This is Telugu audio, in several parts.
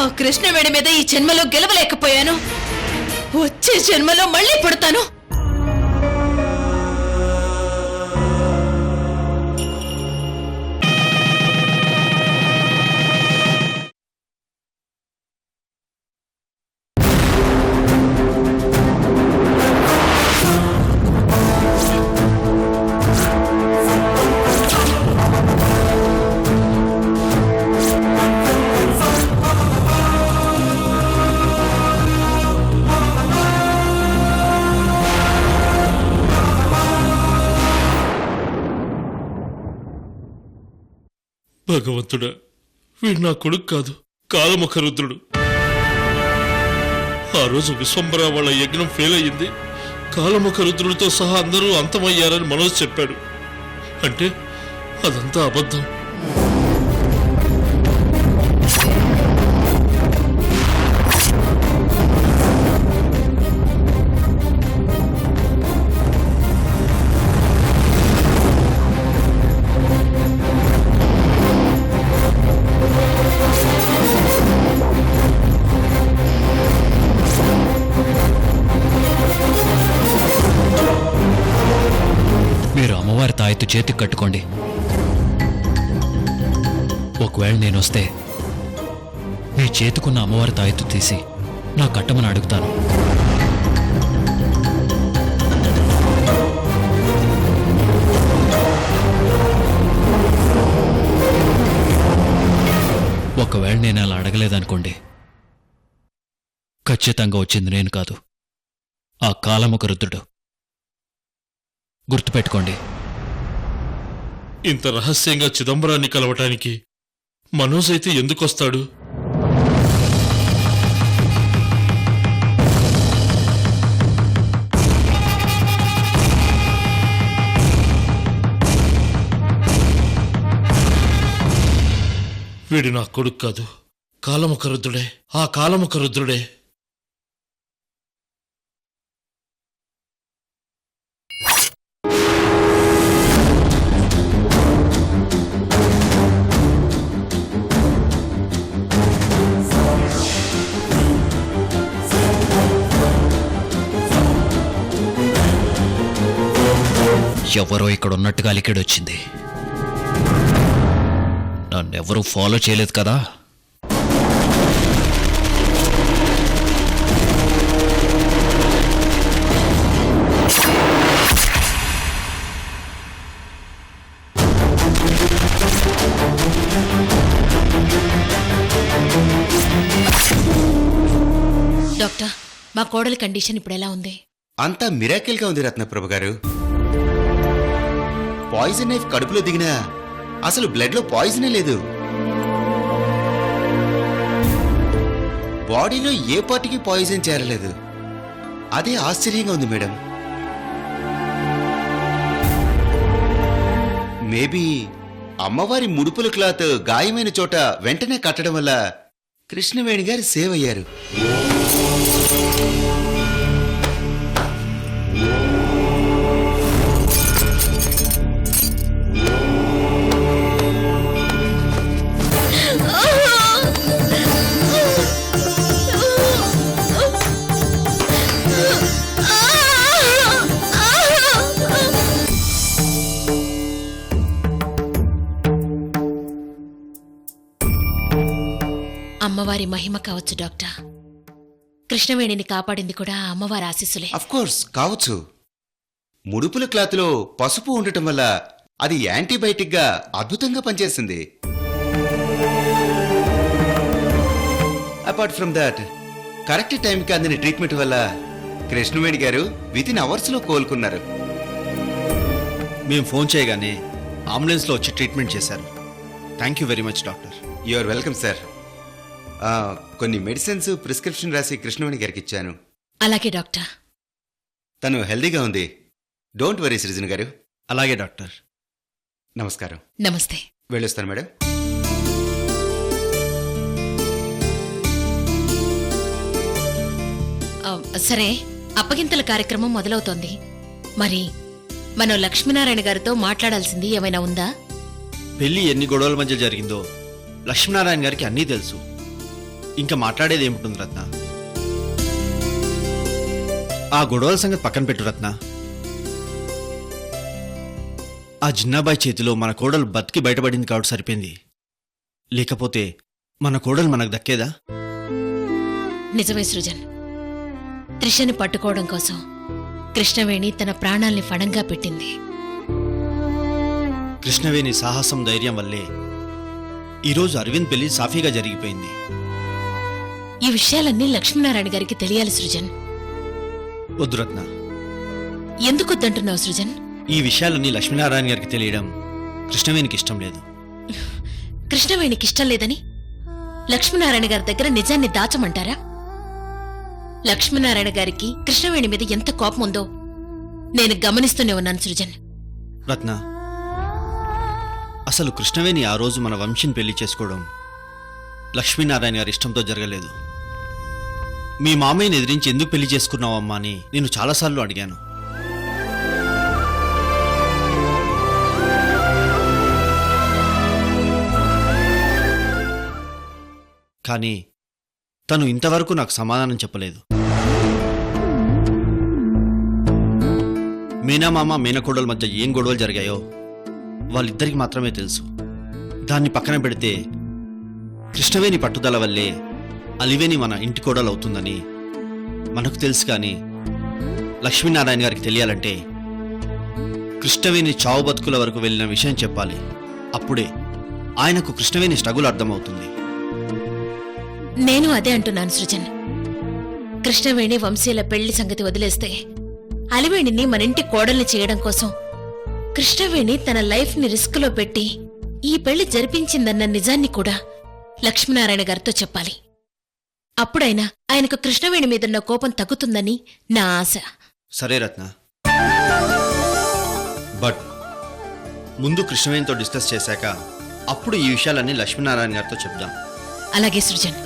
ఆ కృష్ణవేణి మీద ఈ జన్మలో గెలవలేకపోయాను. వచ్చే జన్మలో మళ్ళీ పుడతాను. భగవంతుడా, వీడు నా కొడుకు కాదు, కాలముఖ రుద్రుడు. ఆ రోజు విశ్వంబర వాళ్ళ యజ్ఞం ఫెయిల్ అయ్యింది. కాలముఖ రుద్రుడితో సహా అందరూ అంతమయ్యారని మనోజ్ చెప్పాడు. అంటే అదంతా అబద్ధం. అమ్మవారి తాయెత్తు చేతికి కట్టుకోండి. ఒకవేళ నేనొస్తే మీ చేతుకున్న అమ్మవారి తాయెత్తు తీసి నా కట్టమని అడుగుతాను. ఒకవేళ నేను అలా అడగలేదనుకోండి, ఖచ్చితంగా వచ్చింది నేను కాదు, ఆ కాలముఖ రుద్రుడు. గుర్తుపెట్టుకోండి. ఇంత రహస్యంగా చిదంబరాన్ని కలవటానికి మనోజ్ అయితే ఎందుకొస్తాడు? వీడు నా కొడుకు కాదు, కాలముఖ రుద్రుడే. ఆ కాలముఖ రుద్రుడే. ఎవరో ఇక్కడ ఉన్నట్టుగా అలికిడొచ్చింది. నన్నెవరూ ఫాలో చేయలేదు కదా. డాక్టర్, మా కోడలి కండిషన్ ఇప్పుడు ఎలా ఉంది? అంతా మిరాకిల్ గా ఉంది రత్నప్రభ గారు. పాయిజన్ నైఫ్ కడుపులో దిగినా అసలు బ్లడ్ లో పాయిజనే లేదు. బాడీలో ఏ పార్టీకి పాయిజన్ చేరలేదు. అదే ఆశ్చర్యంగా ఉంది మేడం. మేబీ అమ్మవారి ముడుపుల క్లాత్ గాయమైన చోట వెంటనే కట్టడం వల్ల కృష్ణవేణి గారు సేవ్ అయ్యారు. అమ్మవారి మహిమ కావచ్చు డాక్టర్. కృష్ణవేణిని కాపాడింది కూడా అమ్మవారి ఆశీస్సులే. అఫ్ కోర్స్ కావచ్చు. ముడుపుల క్లాత్లో పసుపు ఉండటం వల్ల అది యాంటీబయాటిక్ గా అద్భుతంగా పనిచేసింది. అపార్ట్ ఫ్రమ్ దాట్, కరెక్ట్ టైంకి అందిన ట్రీట్మెంట్ వల్ల కృష్ణవేణి గారు వితిన్ అవర్స్ లో కోలుకున్నారు. మేము ఫోన్ చేయగానే అంబులెన్స్ లో వచ్చి ట్రీట్మెంట్ చేశారు. Thank you very much doctor. You are welcome sir. కొన్ని మెడిసిన్స్ ప్రిస్క్రిప్షన్ రాసి కృష్ణవేణి గారికి ఇచ్చాను. అలాగే డాక్టర్. తను హెల్దీగా ఉంది. డోంట్ వరీ సృజన్ గారు. అలాగే డాక్టర్. నమస్కారం. నమస్తే. వెళ్ళొస్తాను మేడం. సరే, అప్పగింతల కార్యక్రమం మొదలవుతోంది. మరి మనం లక్ష్మీనారాయణ గారితో మాట్లాడాల్సింది ఏమైనా ఉందా? పెళ్లి ఎన్ని గొడవల మధ్య జరిగిందో లక్ష్మీనారాయణ గారికి అన్నీ తెలుసు. ఇంకా మాట్లాడేది ఏముంటుంది రత్న? ఆ గొడవల సంగతి పక్కన పెట్టు రత్న. ఆ జిన్నాబాయ్ చేతిలో మన కోడలు బతికి బయటపడింది కాబట్టి సరిపోయింది. లేకపోతే మన కోడలు మనకు దక్కేదా? నిజమే సృజన్. త్రిషని పట్టుకోవడం కోసం కృష్ణవేణి తన ప్రాణాల్ని ఫణంగా పెట్టింది. కృష్ణవేణి సాహసం ధైర్యం వల్లే ఈరోజు అరవింద్ పెళ్లి సాఫీగా జరిగిపోయింది. ఈ విషయాలన్నీ లక్ష్మీనారాయణ గారికి తెలియాలి సృజన్. వద్దు రత్న, ఎందుకొద్దంటున్నావు సృజన్? ఈ విషయాలన్నీ లక్ష్మీనారాయణ గారికి తెలియడం కృష్ణవేణికి ఇష్టం లేదు. కృష్ణవేణికి ఇష్టం లేదని లక్ష్మీనారాయణ గారి దగ్గర నిజాన్ని దాచమంటారా? లక్ష్మీనారాయణ గారికి కృష్ణవేణి మీద ఎంత కోపం ఉందో నేను గమనిస్తూనే ఉన్నాను సృజన్. రత్న, అసలు కృష్ణవేణి ఆ రోజు మన వంశీని పెళ్లి చేసుకోవడం లక్ష్మీనారాయణ గారి ఇష్టంతో జరగలేదు. మీ మామయ్యని ఎదిరించి ఎందుకు పెళ్లి చేసుకున్నావమ్మా అని నేను చాలాసార్లు అడిగాను. కానీ తను ఇంతవరకు నాకు సమాధానం చెప్పలేదు. మీనామామ మీనకోడల మధ్య ఏం గొడవలు జరిగాయో వాళ్ళిద్దరికి మాత్రమే తెలుసు. దాన్ని పక్కన పెడితే కృష్ణవేణి పట్టుదల వల్లే అలివేణి మన ఇంటి కోడలు అవుతుందని మనకు తెలుసు. కానీ లక్ష్మీనారాయణ గారికి తెలియాలంటే కృష్ణవేణి చావు బతుకుల వరకు వెళ్ళిన విషయం చెప్పాలి. అప్పుడే ఆయనకు కృష్ణవేణి స్ట్రగుల్ అర్థమవుతుంది. నేను అదే అంటున్నాను సృజన్. కృష్ణవేణి వంశీల పెళ్లి సంగతి వదిలేస్తే అలివేణిని మనింటి కోడల్ని చేయడం కోసం కృష్ణవేణి తన లైఫ్ ని రిస్క్ లో పెట్టి ఈ పెళ్లి జరిపించిందన్న నిజాన్ని కూడా లక్ష్మీనారాయణ గారితో చెప్పాలి. అప్పుడైనా ఆయనకు కృష్ణవేణి మీదున్న కోపం తగ్గుతుందని నా ఆశ. సరే రత్న, బట్ ముందు కృష్ణవేణితో డిస్కస్ చేశాక అప్పుడు ఈ విషయాలన్నీ లక్ష్మీనారాయణ గారితో చెప్దాం. అలాగే సృజన్.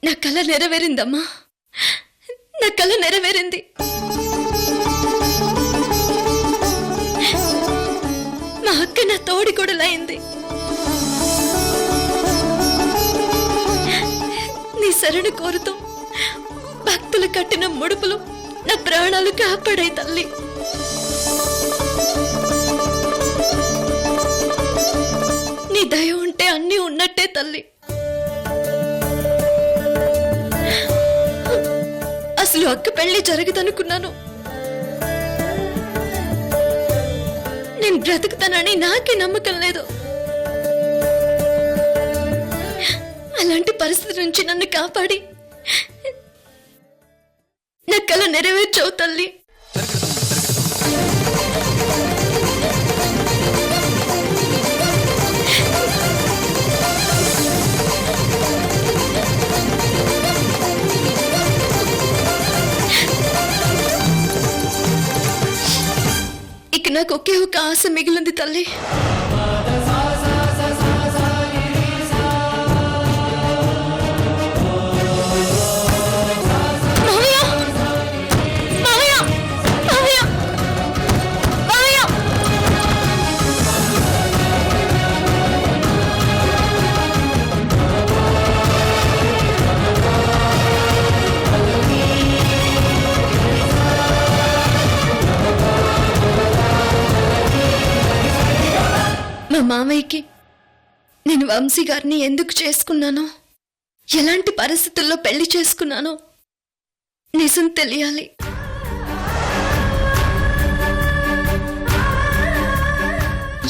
నా కల నెరవేరిందమ్మా, నా కల నెరవేరింది. మా అక్క నా తోడి కొడలైంది. నీ శరణు కోరుతూ భక్తులు కట్టిన ముడుపులు నా ప్రాణాలు కాపాడాయి తల్లి. నీ దయ ఉంటే అన్నీ ఉన్నట్టే తల్లి. అసలు అక్క పెళ్లి జరగదనుకున్నాను. నేను బ్రతుకుతానని నాకే నమ్మకం లేదు. అలాంటి పరిస్థితి నుంచి నన్ను కాపాడి నా కల నెరవేర్చావు తల్లి. ఇక నాకు ఒకే ఒక ఆశ మిగిలింది తల్లి. మామయ్యకి నేను వంశీ గారిని ఎందుకు చేసుకున్నానో, ఎలాంటి పరిస్థితుల్లో పెళ్లి చేసుకున్నానో నిజం తెలియాలి.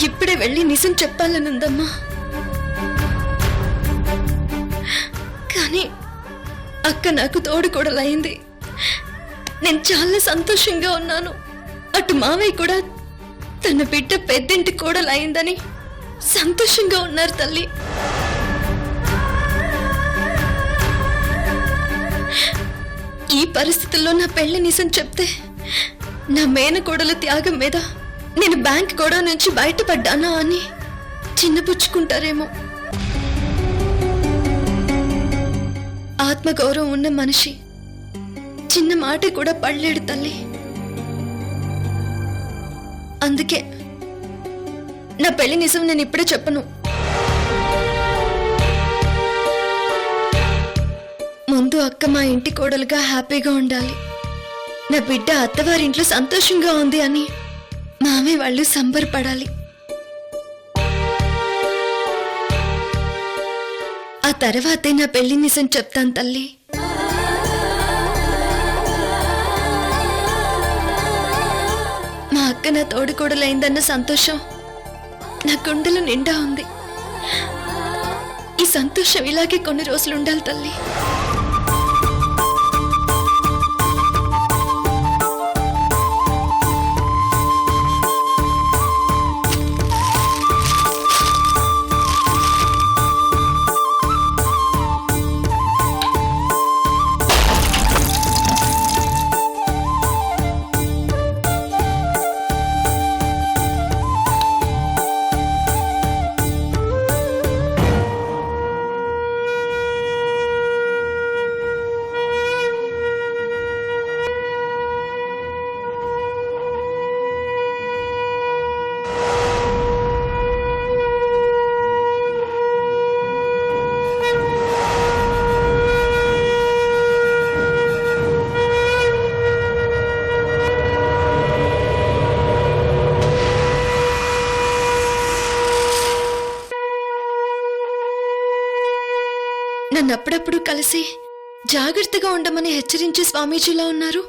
ఇప్పుడే వెళ్ళి నిజం చెప్పాలనుందమ్మా. కానీ అక్క నాకు తోడుకోడలైంది. నేను చాలా సంతోషంగా ఉన్నాను. అటు మావయ్య కూడా తన బిడ్డ పెద్దింటి కోడలైందని సంతోషంగా ఉన్నారు తల్లి. ఈ పరిస్థితుల్లో నా పెళ్లి నిజం చెప్తే నా మేనకోడల త్యాగం మీద నేను బ్యాంక్ గొడవ నుంచి బయటపడ్డానా అని చిన్నపుచ్చుకుంటారేమో. ఆత్మగౌరవం ఉన్న మనిషి చిన్న మాట కూడా పడలేడు తల్లి. అందుకే నా పెళ్లి నిజం నేను ఇప్పుడే చెప్పను. ముందు అక్క మా ఇంటి కోడలుగా హ్యాపీగా ఉండాలి. నా బిడ్డ అత్తవారింట్లో సంతోషంగా ఉంది అని మామయ్య వాళ్ళు సంబరపడాలి. ఆ తర్వాతే నా పెళ్లి నిజం చెప్తాను తల్లి. మా అక్క నా తోడుకోడలైందన్న సంతోషం నా గుండెలో నిండా ఉంది. ఈ సంతోషం ఇలాగే కొన్ని రోజులు ఉండాలి తల్లి. నన్ను అప్పుడప్పుడు కలిసి జాగ్రత్తగా ఉండమని హెచ్చరించే స్వామీజీలా ఉన్నారు.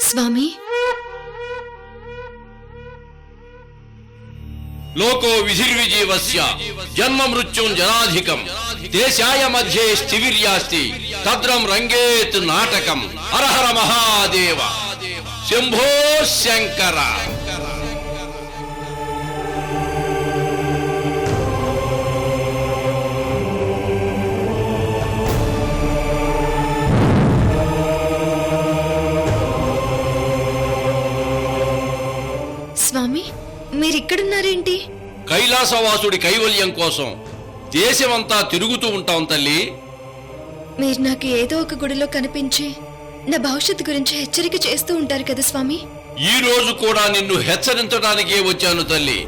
స్వామి, లోకో విధిర్విజీవస్య జన్మ మృత్యుం జనాధికం దేశాయ మధ్యే స్థివిర్యాస్తి తద్రం రంగేత్ నాటకం. హరహర మహాదేవ శంభో శంకర. స్వామి మీరిక్కడున్నారేంటి? కైలాసవాసుడి కైవల్యం కోసం దేశమంతా తిరుగుతూ ఉంటాం తల్లి. మీరు నాకు ఏదో ఒక గుడిలో కనిపించి నా భవిష్యత్తు గురించి హెచ్చరిక చేస్తూ ఉంటారు కదా స్వామి. ఈ రోజు కూడా నిన్ను హెచ్చరించడానికే వచ్చాను తల్లి.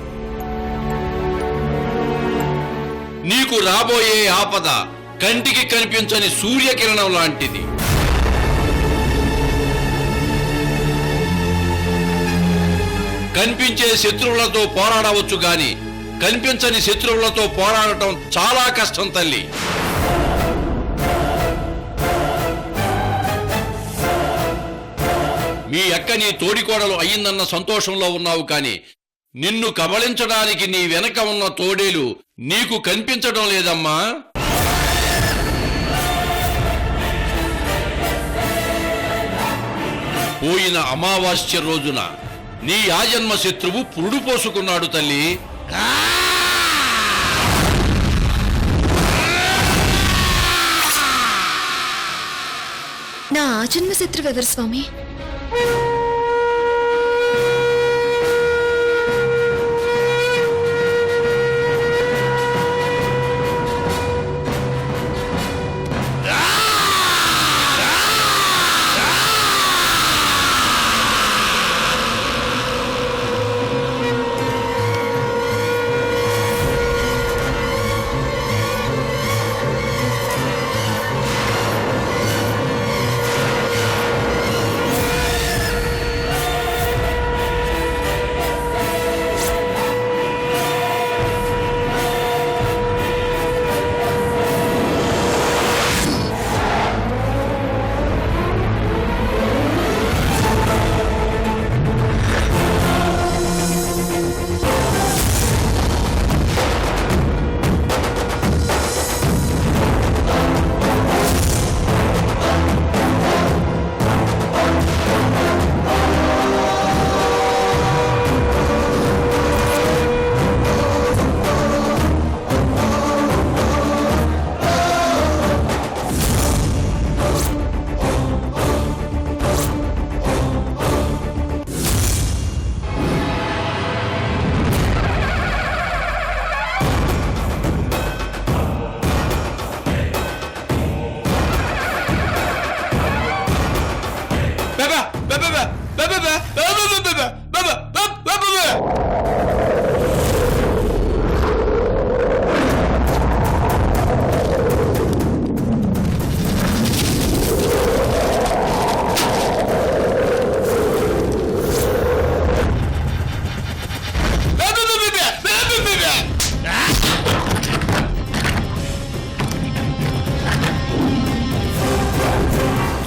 నీకు రాబోయే ఆపద కంటికి కనిపించని సూర్యకిరణం లాంటిది. కనిపించే శత్రువులతో పోరాడవచ్చు గాని కనిపించని శత్రువులతో పోరాడటం చాలా కష్టం తల్లి. మీ అక్క నీ తోడికోడలు అయ్యిందన్న సంతోషంలో ఉన్నావు కాని నిన్ను కబళించడానికి నీ వెనక ఉన్న తోడేలు నీకు కనిపించడం లేదమ్మా. పోయిన అమావాస్య రోజున నీ ఆజన్మ శత్రువు పురుడు పోసుకున్నాడు తల్లి. నా ఆజన్మ శత్రువు ఎవరు స్వామి?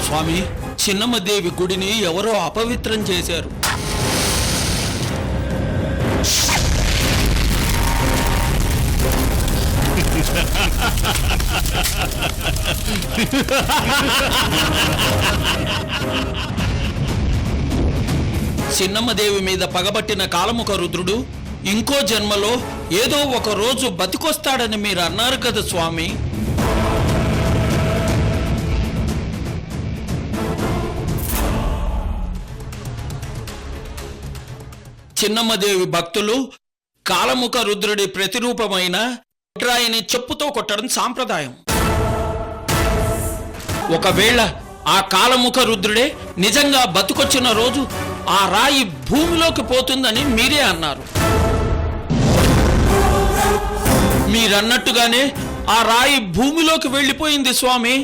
స్వామి, చిన్నమ్మదేవి గుడిని ఎవరో అపవిత్రం చేశారు. చిన్నమ్మదేవి మీద పగబట్టిన కాలముఖ రుద్రుడు ఇంకో జన్మలో ఏదో ఒక రోజు బతికొస్తాడని మీరు అన్నారు కదా స్వామి. చిన్నమ్మదేవి భక్తులు కాలముఖ రుద్రుడి ప్రతిరూపమైన రాయిని చెప్పుతో కొట్టడం సాంప్రదాయం. ఒకవేళ ఆ కాలముఖ రుద్రుడే నిజంగా బతుకొచ్చిన రోజు ఆ రాయి భూమిలోకి పోతుందని మీరే అన్నారు. మీరన్నట్టుగానే ఆ రాయి భూమిలోకి వెళ్ళిపోయింది స్వామి.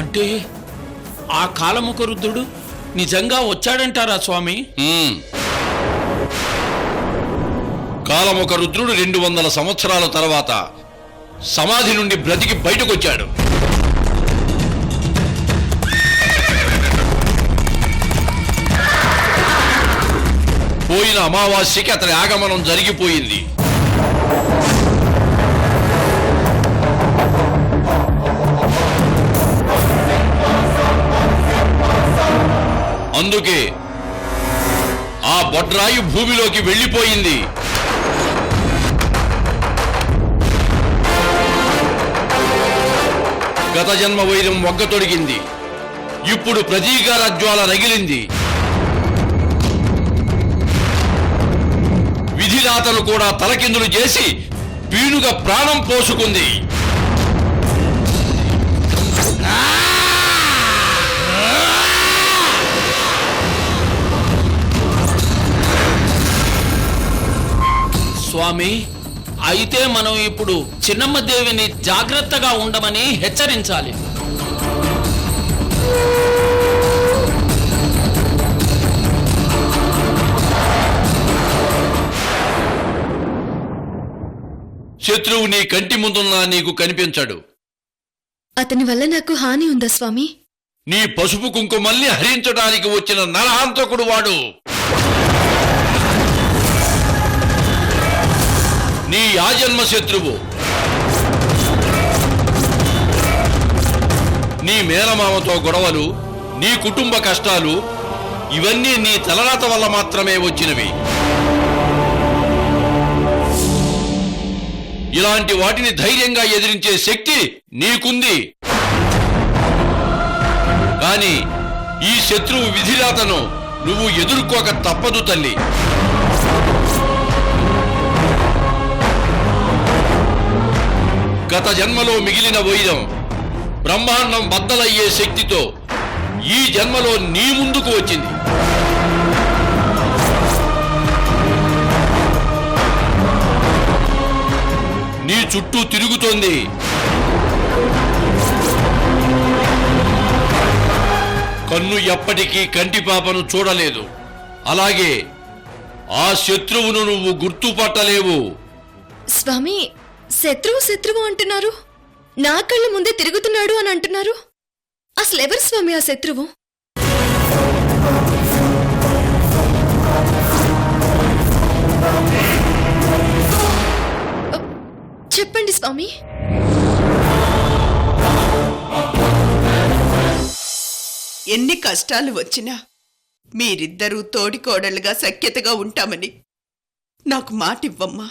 అంటే ఆ కాలముఖ రుద్రుడు నిజంగా వచ్చాడంటారా స్వామి? కాలముఖ రుద్రుడు 200 సంవత్సరాల తర్వాత సమాధి నుండి బ్రతికి బయటకొచ్చాడు. పోయిన అమావాస్యకి అతని ఆగమనం జరిగిపోయింది. అందుకే ఆ బొడ్రాయి భూమిలోకి వెళ్ళిపోయింది. గత జన్మ వైరం మొగ్గతొడిగింది. ఇప్పుడు ప్రతీకార జ్వాల రగిలింది. విధిదాతను కూడా తలకిందులు చేసి పీనుగ ప్రాణం పోసుకుంది. స్వామి, అయితే మనం ఇప్పుడు చిన్నమ్మదేవిని జాగ్రత్తగా ఉండమని హెచ్చరించాలి. శత్రువు నీ కంటి ముందున్నా నీకు కనిపించడు. అతని వల్ల నాకు హాని ఉందా స్వామి? నీ పసుపు కుంకుమల్ని హరించడానికి వచ్చిన నరహంతకుడు వాడు. నీ ఆజన్మ శత్రువు. నీ మేనమామతో గొడవలు, నీ కుటుంబ కష్టాలు ఇవన్నీ నీ తలరాత వల్ల మాత్రమే వచ్చినవి. ఇలాంటి వాటిని ధైర్యంగా ఎదిరించే శక్తి నీకుంది. కానీ ఈ శత్రువు విధిరాతను నువ్వు ఎదుర్కోక తప్పదు తల్లి. గత జన్మలో మిగిలిన వైరం బ్రహ్మాండం బద్దలయ్యే శక్తితో ఈ జన్మలో నీ ముందుకు వచ్చింది. నీ చుట్టూ తిరుగుతోంది. కన్ను ఎప్పటికీ కంటిపాపను చూడలేదు. అలాగే ఆ శత్రువును నువ్వు గుర్తుపట్టలేవు. స్వామి, శత్రువు అంటున్నారు, నా కళ్ళ ముందే తిరుగుతున్నాడు అని అంటున్నారు. అసలెవరు స్వామి ఆ శత్రువు? చెప్పండి స్వామి. ఎన్ని కష్టాలు వచ్చినా మీరిద్దరూ తోడికోడలుగా సఖ్యతగా ఉంటామని నాకు మాటివ్వమ్మా.